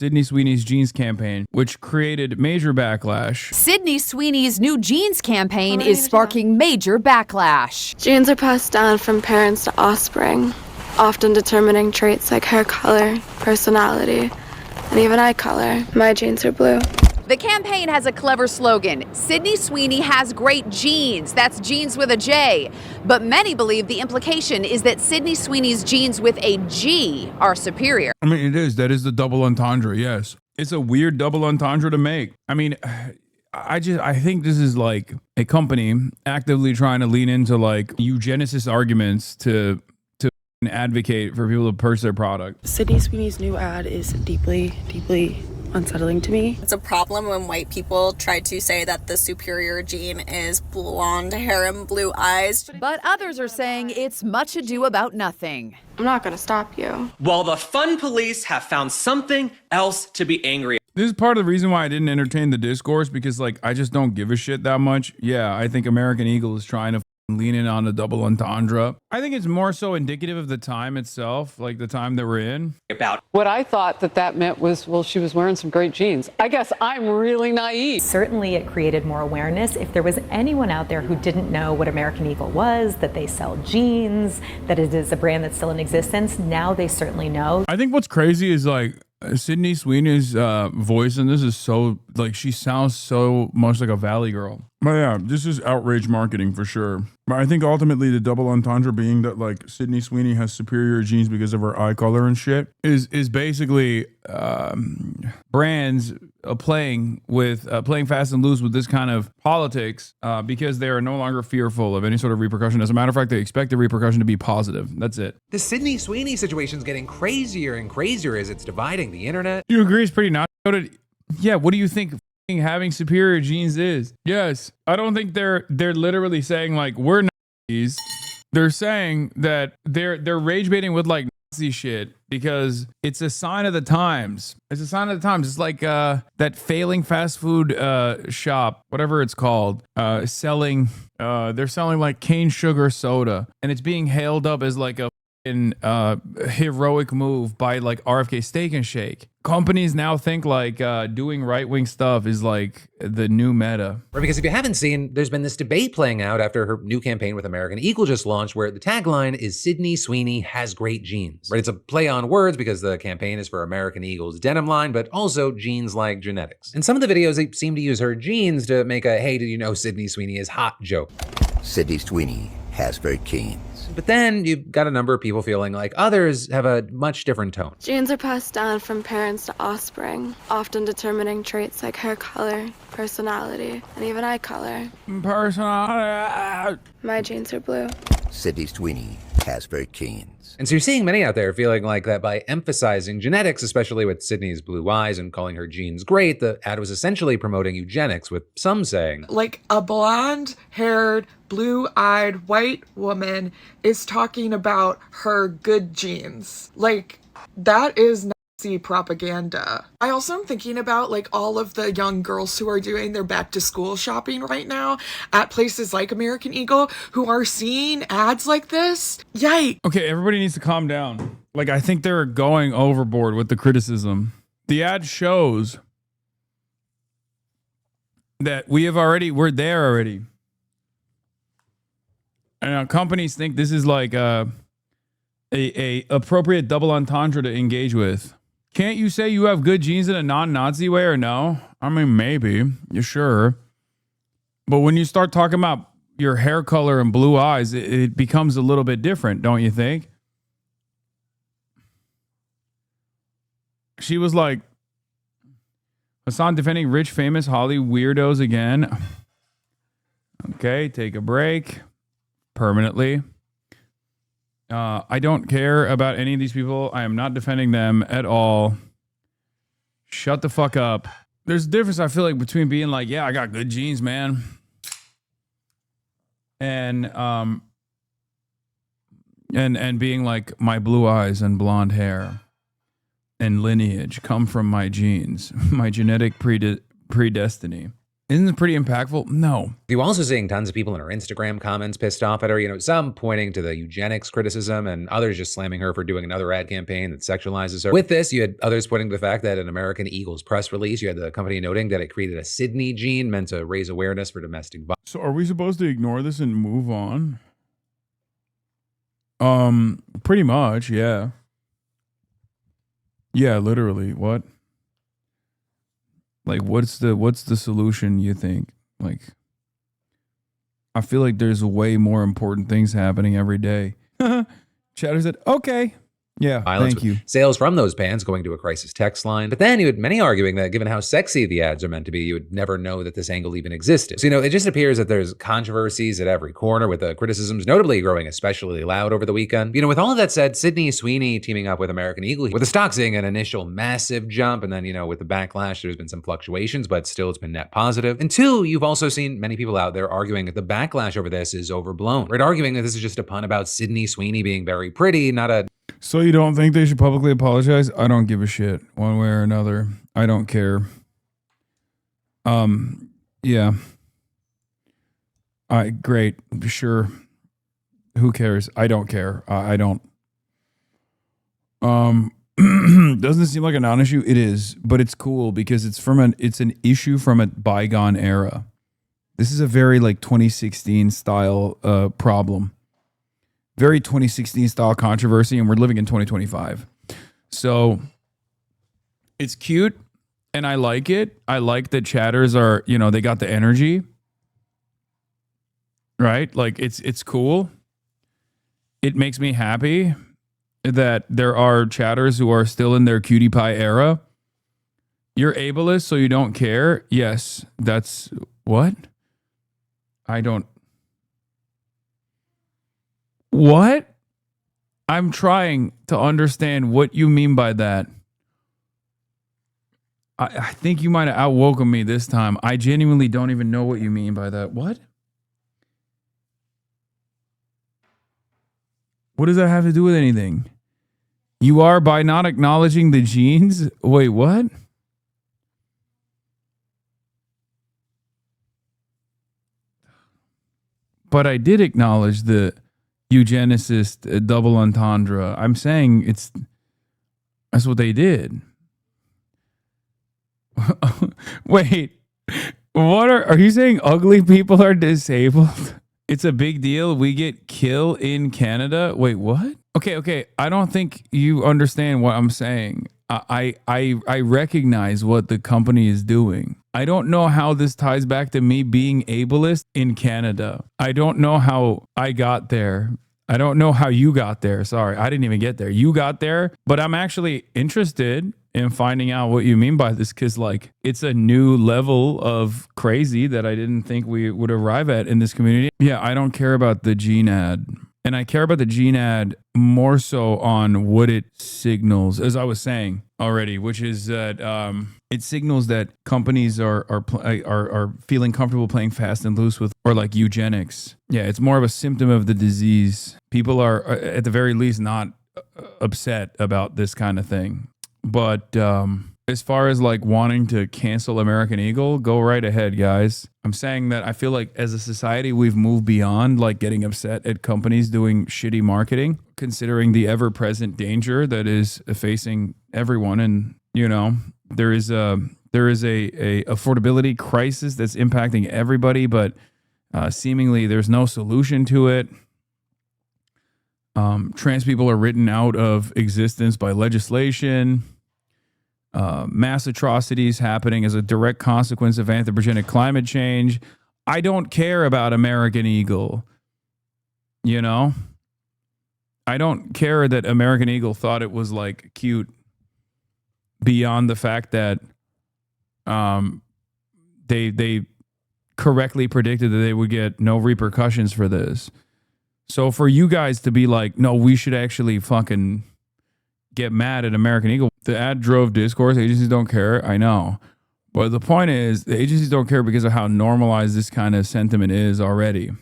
Sydney Sweeney's jeans campaign, which created major backlash. Sydney Sweeney's new jeans campaign is sparking major backlash. Genes are passed down from parents to offspring, often determining traits like hair color, personality, and even eye color. My genes are blue. The campaign has a clever slogan: Sydney Sweeney has great genes. That's genes with a J. But many believe the implication is that Sydney Sweeney's genes with a G are superior. I mean, it is. That is the double entendre, yes. It's a weird double entendre to make. I mean, I think this is like a company actively trying to lean into like eugenicist arguments to advocate for people to purchase their product. Sydney Sweeney's new ad is deeply, deeply unsettling to me. It's a problem when white people try to say that the superior gene is blonde hair and blue eyes. But others are saying it's much ado about nothing. I'm not gonna stop you. While the fun police have found something else to be angry at. This is part of the reason why I didn't entertain the discourse, because like I just don't give a shit that much. Yeah, I think American Eagle is trying to lean in on a double entendre. I think it's more so indicative of the time itself, like the time that we're in. About what I thought that meant was, well, she was wearing some great jeans. I guess I'm really naive. Certainly it created more awareness. If there was anyone out there who didn't know what American Eagle was, that they sell jeans, that it is a brand that's still in existence, now they certainly know. I think what's crazy is like Sydney Sweeney's voice in this is so, like, she sounds so much like a Valley girl. But yeah, this is outrage marketing for sure. But I think ultimately the double entendre being that like Sydney Sweeney has superior genes because of her eye color and shit is basically brands playing fast and loose with this kind of politics because they are no longer fearful of any sort of repercussion. As a matter of fact, they expect the repercussion to be positive. That's it. The Sydney Sweeney situation is getting crazier and crazier as it's dividing the internet. You agree it's pretty not? Yeah, what do you think having superior genes is? Yes, I don't think they're literally saying like we're Nazis. They're saying that they're rage baiting with like Nazi shit because it's a sign of the times. It's a sign of the times. It's like that failing fast food shop, whatever it's called, they're selling like cane sugar soda, and it's being hailed up as like a heroic move by like RFK Steak and Shake. Companies now think like doing right-wing stuff is like the new meta. Right, because if you haven't seen, there's been this debate playing out after her new campaign with American Eagle just launched, where the tagline is Sydney Sweeney has great genes. Right, it's a play on words because the campaign is for American Eagle's denim line, but also genes like genetics. In some of the videos, they seem to use her genes to make a "hey, did you know Sydney Sweeney is hot" joke. Sydney Sweeney has great genes. But then you've got a number of people feeling like others have a much different tone. Genes are passed down from parents to offspring, often determining traits like hair color, personality, and even eye color. Personality. My genes are blue. Sydney Sweeney has great genes. And so you're seeing many out there feeling like that by emphasizing genetics, especially with Sydney's blue eyes and calling her genes great, the ad was essentially promoting eugenics, with some saying, like a blonde-haired, blue-eyed white woman is talking about her good genes. Like, that is Nazi propaganda. I also am thinking about like all of the young girls who are doing their back to school shopping right now at places like American Eagle who are seeing ads like this. Yikes. Okay, everybody needs to calm down. Like, I think they're going overboard with the criticism. The ad shows that we're there already. And companies think this is like a appropriate double entendre to engage with. Can't you say you have good genes in a non-Nazi way or no? I mean, maybe. You're sure. But when you start talking about your hair color and blue eyes, it becomes a little bit different, don't you think? She was like, Hassan defending rich, famous Holly weirdos again. Okay, take a break. Permanently. I don't care about any of these people. I am not defending them at all. Shut the fuck up. There's a difference, I feel like, between being like, yeah, I got good genes, man. And being like, my blue eyes and blonde hair and lineage come from my genes, my genetic predestiny. Isn't it pretty impactful? No. You're also seeing tons of people in her Instagram comments pissed off at her, some pointing to the eugenics criticism and others just slamming her for doing another ad campaign that sexualizes her. With this, you had others pointing to the fact that an American Eagles press release, you had the company noting that it created a Sydney gene meant to raise awareness for domestic violence. So are we supposed to ignore this and move on? Pretty much, yeah. Yeah, literally. What? Like, what's the solution, you think? Like, I feel like there's way more important things happening every day. Chatter said, okay. Yeah, thank you. Sales from those bands going to a crisis text line. But then you had many arguing that given how sexy the ads are meant to be, you would never know that this angle even existed. So, it just appears that there's controversies at every corner, with the criticisms notably growing especially loud over the weekend. With all of that said, Sydney Sweeney teaming up with American Eagle, with the stock seeing an initial massive jump, and then, with the backlash, there's been some fluctuations, but still it's been net positive. And two, you've also seen many people out there arguing that the backlash over this is overblown, right? Arguing that this is just a pun about Sydney Sweeney being very pretty, not a... So you don't think they should publicly apologize? I don't give a shit one way or another. I don't care. Yeah. Great. Sure. Who cares? I don't care. I don't. Doesn't it seem like a non-issue? It is, but it's cool because it's an issue from a bygone era. This is a very 2016 style problem. Very 2016 style controversy, and we're living in 2025. So it's cute and I like it. I like that chatters are, they got the energy. Right? Like it's cool. It makes me happy that there are chatters who are still in their cutie pie era. You're ableist, so you don't care. Yes, that's what? I don't. What? I'm trying to understand what you mean by that. I think you might have outwoken me this time. I genuinely don't even know what you mean by that. What? What does that have to do with anything? You are by not acknowledging the genes? Wait, what? But I did acknowledge the eugenicist double entendre. I'm saying that's what they did. Wait, what are you saying? Ugly people are disabled? It's a big deal. We get kill in Canada. Wait, what? Okay. I don't think you understand what I'm saying. I recognize what the company is doing. I don't know how this ties back to me being ableist in Canada. I don't know how I got there. I don't know how you got there. Sorry, I didn't even get there. You got there, but I'm actually interested in finding out what you mean by this, because it's a new level of crazy that I didn't think we would arrive at in this community. Yeah, I don't care about the gene ad. And I care about the gene ad more so on what it signals, as I was saying already, which is that it signals that companies are feeling comfortable playing fast and loose with, or eugenics. Yeah, it's more of a symptom of the disease. People are, at the very least, not upset about this kind of thing. But as far as wanting to cancel American Eagle, go right ahead, guys. I'm saying that I feel like as a society, we've moved beyond getting upset at companies doing shitty marketing, considering the ever-present danger that is facing everyone. And, there is a affordability crisis that's impacting everybody, but seemingly there's no solution to it. Trans people are written out of existence by legislation. Mass atrocities happening as a direct consequence of anthropogenic climate change. I don't care about American Eagle. I don't care that American Eagle thought it was cute, beyond the fact that they correctly predicted that they would get no repercussions for this. So for you guys to be no, we should actually fucking get mad at American Eagle. The ad drove discourse. Agencies don't care. I know. But the point is, the agencies don't care because of how normalized this kind of sentiment is already.